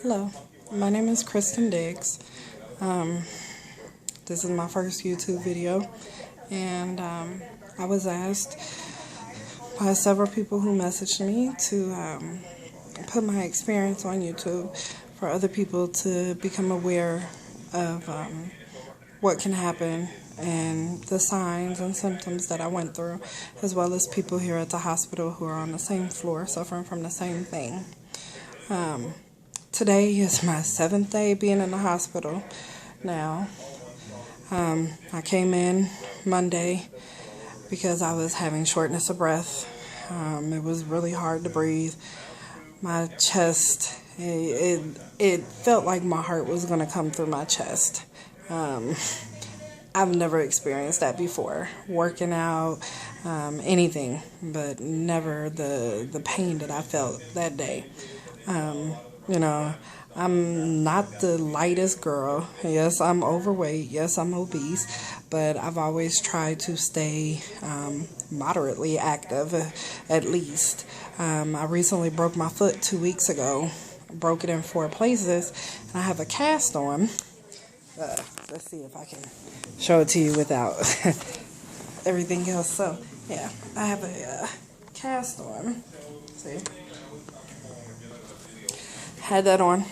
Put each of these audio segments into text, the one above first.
Hello, my name is Kristen Diggs. This is my first YouTube video, and I was asked by several people who messaged me to put my experience on YouTube for other people to become aware of what can happen and the signs and symptoms that I went through, as well as people here at the hospital who are on the same floor suffering from the same thing. Today is my 7th day being in the hospital now. I came in Monday because I was having shortness of breath. It was really hard to breathe. My chest, it felt like my heart was going to come through my chest. I've never experienced that before, working out, anything, but never the pain that I felt that day. I'm not the lightest girl. Yes, I'm overweight. Yes, I'm obese. But I've always tried to stay moderately active, at least. I recently broke my foot 2 weeks ago. Broke it in 4 places. And I have a cast on. Let's see if I can show it to you without everything else. So, yeah, I have a cast on. See? Had that on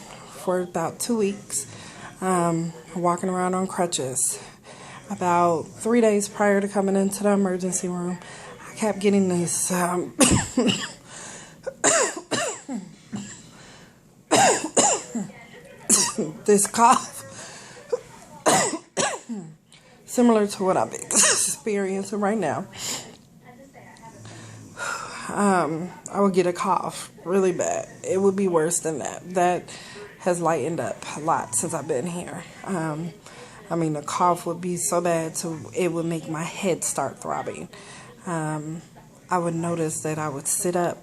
for about 2 weeks, walking around on crutches. About 3 days prior to coming into the emergency room, I kept getting this this cough, similar to what I'm experiencing right now. I would get a cough really bad. It would be worse than that. That has lightened up a lot since I've been here. The cough would be so bad so it would make my head start throbbing. I would notice that I would sit up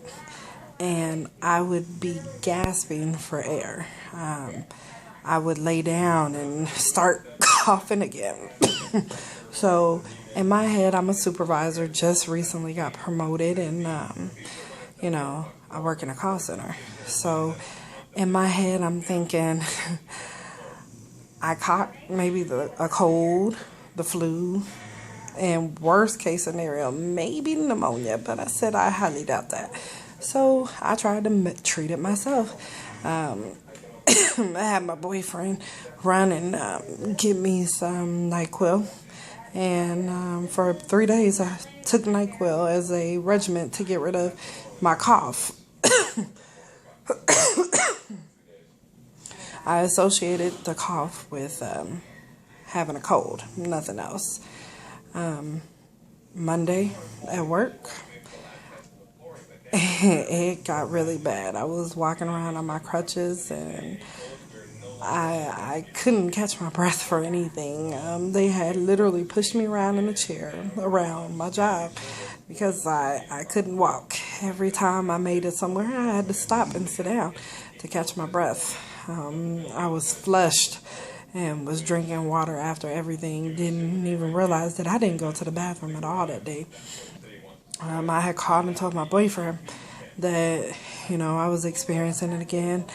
and I would be gasping for air. I would lay down and start coughing again. So in my head, I'm a supervisor, just recently got promoted, and, I work in a call center. So in my head, I'm thinking I caught maybe a cold, the flu, and worst case scenario, maybe pneumonia, but I said I highly doubt that. So I tried to treat it myself. I had my boyfriend run and get me some NyQuil. And for 3 days, I took NyQuil as a regimen to get rid of my cough. I associated the cough with having a cold, nothing else. Monday at work, it got really bad. I was walking around on my crutches and I couldn't catch my breath for anything. They had literally pushed me around in a chair around my job because I couldn't walk. Every time I made it somewhere, I had to stop and sit down to catch my breath. I was flushed and was drinking water after everything. Didn't even realize that I didn't go to the bathroom at all that day. I had called and told my boyfriend that, I was experiencing it again.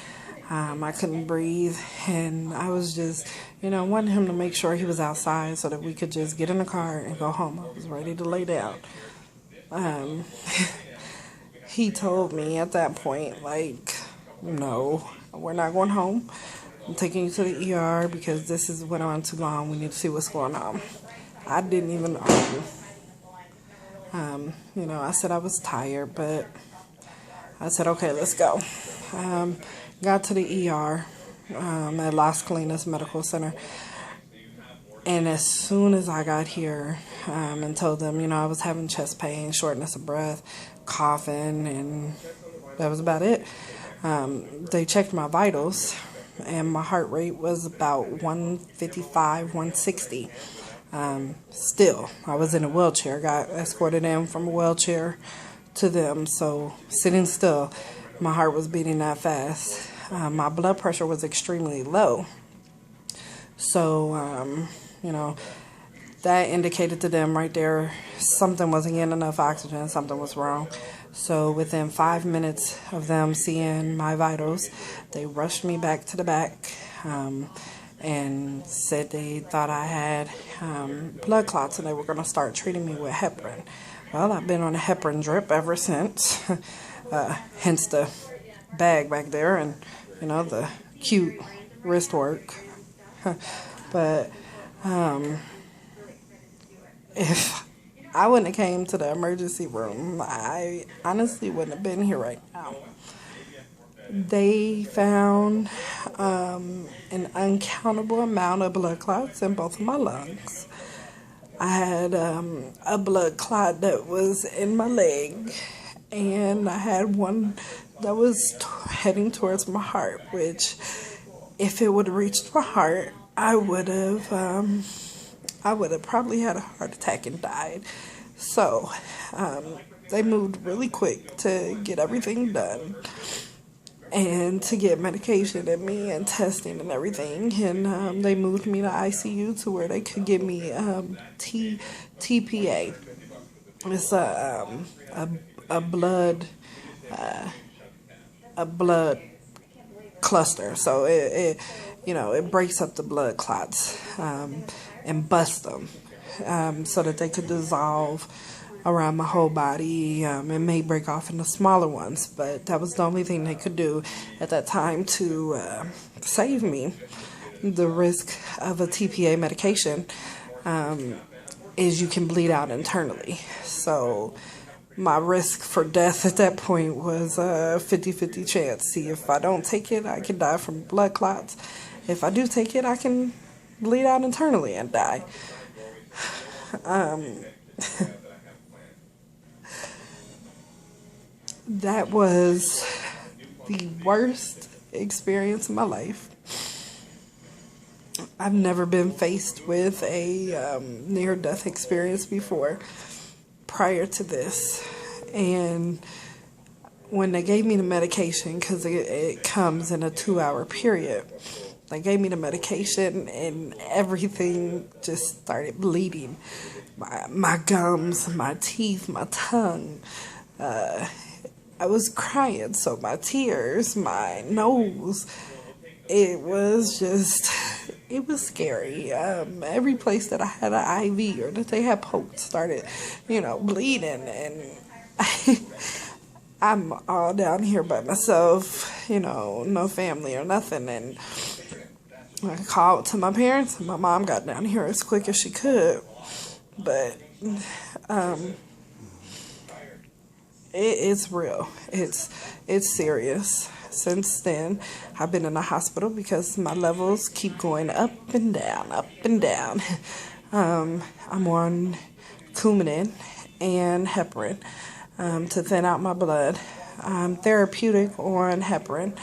I couldn't breathe, and I was just, wanting him to make sure he was outside so that we could just get in the car and go home. I was ready to lay down. He told me at that point, no, we're not going home. I'm taking you to the ER because this is went on too long. We need to see what's going on. I didn't even argue. I said I was tired, but I said, okay, let's go. Got to the ER at Las Colinas Medical Center. And as soon as I got here and told them, I was having chest pain, shortness of breath, coughing, and that was about it. They checked my vitals, and my heart rate was about 155, 160. Still, I was in a wheelchair, got escorted in from a wheelchair to them. So sitting still, my heart was beating that fast. My blood pressure was extremely low. So, that indicated to them right there something wasn't getting enough oxygen, something was wrong. So within 5 minutes of them seeing my vitals, they rushed me back to the back and said they thought I had blood clots and they were going to start treating me with heparin. Well, I've been on a heparin drip ever since, hence the bag back there and, the cute wrist work. But if I wouldn't have came to the emergency room, I honestly wouldn't have been here right now. They found an uncountable amount of blood clots in both of my lungs. I had a blood clot that was in my leg, and I had one that was heading towards my heart, which if it would have reached my heart, I would have probably had a heart attack and died. So they moved really quick to get everything done and to get medication in me and testing and everything. And they moved me to ICU to where they could give me TPA. It's a blood cluster. So it breaks up the blood clots and busts them so that they could dissolve around my whole body. It may break off into smaller ones, but that was the only thing they could do at that time to save me. The risk of a TPA medication is you can bleed out internally. So my risk for death at that point was a 50-50 chance. See, if I don't take it, I can die from blood clots. If I do take it, I can bleed out internally and die. That was the worst experience of my life. I've never been faced with a near-death experience before prior to this. And when they gave me the medication, because it comes in a 2-hour period, they gave me the medication and everything just started bleeding. My gums, my teeth, my tongue. I was crying, so my tears, my nose, it was scary. Every place that I had an IV or that they had poked started, bleeding, and I'm all down here by myself, no family or nothing, and I called to my parents, and my mom got down here as quick as she could, but it's real. It's serious. Since then, I've been in the hospital because my levels keep going up and down, up and down. I'm on Coumadin and heparin to thin out my blood. I'm therapeutic on heparin,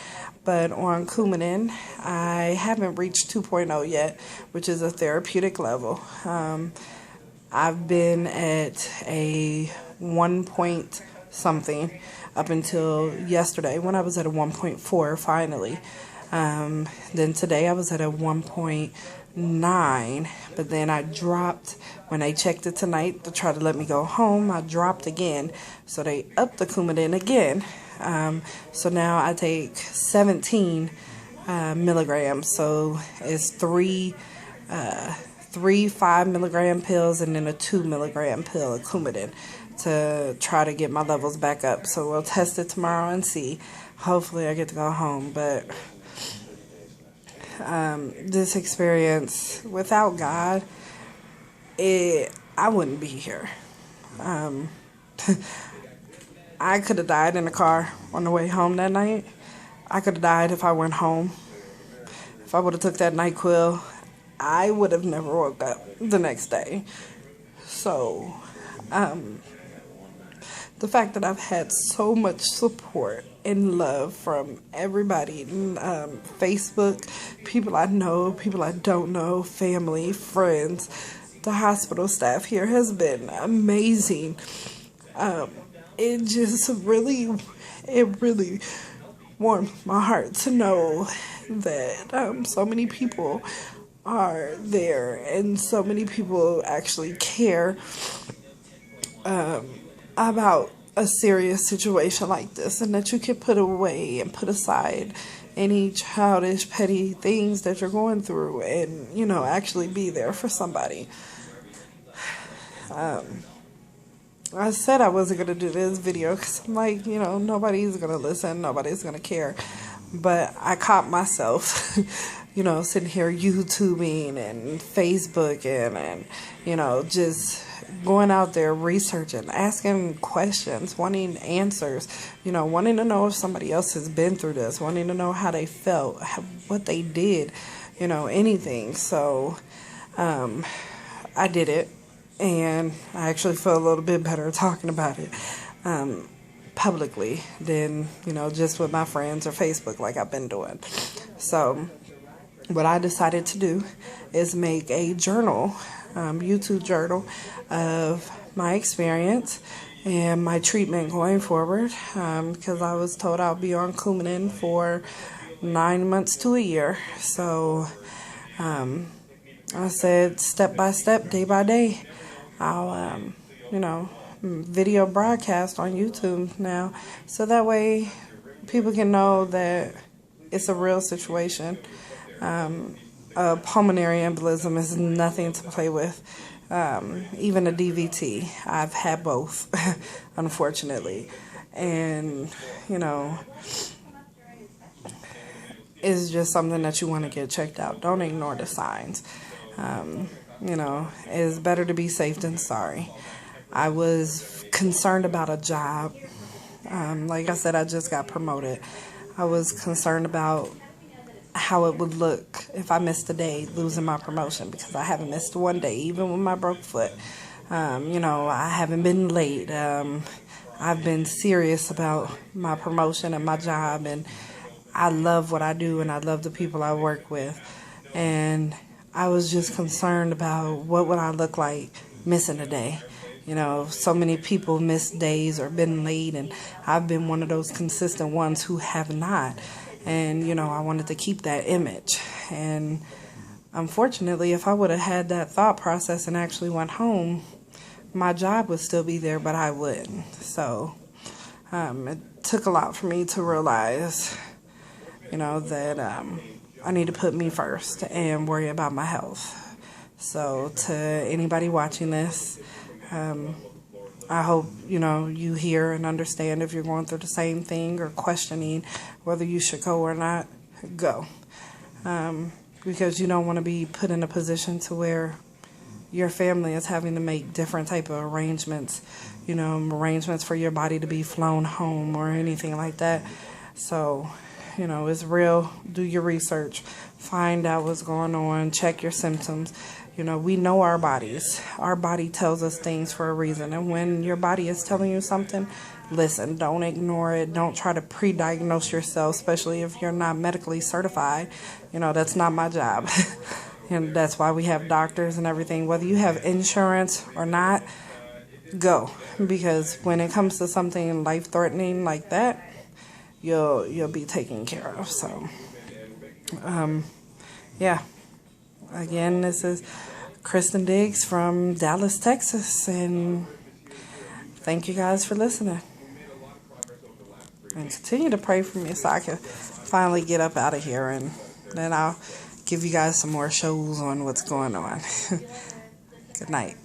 but on Coumadin, I haven't reached 2.0 yet, which is a therapeutic level. I've been at a 1 point something up until yesterday when I was at a 1.4 finally. Then today I was at a 1.9, but then I dropped when they checked it tonight to try to let me go home. I dropped again, so they upped the Coumadin again. So now I take 17 milligrams, so it's three 5-milligram pills and then a 2-milligram pill of Coumadin to try to get my levels back up. So we'll test it tomorrow and see. Hopefully I get to go home. But this experience, without God, I wouldn't be here. I could have died in the car on the way home that night. I could have died if I went home. If I would have took that NyQuil, I would have never woke up the next day. So, the fact that I've had so much support and love from everybody, Facebook, people I know, people I don't know, family, friends, the hospital staff here has been amazing. It just really warmed my heart to know that so many people are there and so many people actually care about a serious situation like this, and that you can put away and put aside any childish, petty things that you're going through and, actually be there for somebody. I said I wasn't going to do this video because I'm like, nobody's going to listen, nobody's going to care. But I caught myself, sitting here YouTubing and Facebook and just going out there researching, asking questions, wanting answers, wanting to know if somebody else has been through this, wanting to know how they felt, what they did, anything. So I did it, and I actually feel a little bit better talking about it publicly than, just with my friends or Facebook like I've been doing. So what I decided to do is make a journal, YouTube journal of my experience and my treatment going forward, because I was told I'll be on Coumadin for 9 months to a year. So I said step by step, day by day, I'll, video broadcast on YouTube now, so that way people can know that it's a real situation. A pulmonary embolism is nothing to play with. Even a DVT. I've had both, unfortunately. And, it's just something that you want to get checked out. Don't ignore the signs. It's better to be safe than sorry. I was concerned about a job. Like I said, I just got promoted. I was concerned about how it would look if I missed a day losing my promotion, because I haven't missed one day, even with my broke foot. I haven't been late. I've been serious about my promotion and my job, and I love what I do, and I love the people I work with. And I was just concerned about what would I look like missing a day. So many people miss days or been late, and I've been one of those consistent ones who have not. And, I wanted to keep that image. And unfortunately, if I would have had that thought process and actually went home, my job would still be there, but I wouldn't. So it took a lot for me to realize, that I need to put me first and worry about my health. So to anybody watching this, I hope, you hear and understand if you're going through the same thing or questioning whether you should go or not, go. Because you don't want to be put in a position to where your family is having to make different type of arrangements, arrangements for your body to be flown home or anything like that. So, it's real. Do your research. Find out what's going on. Check your symptoms. We know our bodies. Our body tells us things for a reason. And when your body is telling you something, listen, don't ignore it. Don't try to pre-diagnose yourself, especially if you're not medically certified. That's not my job. And that's why we have doctors and everything. Whether you have insurance or not, go. Because when it comes to something life-threatening like that, you'll be taken care of. So, yeah. Again, this is Kristen Diggs from Dallas, Texas, and thank you guys for listening. And continue to pray for me so I can finally get up out of here, and then I'll give you guys some more shows on what's going on. Good night.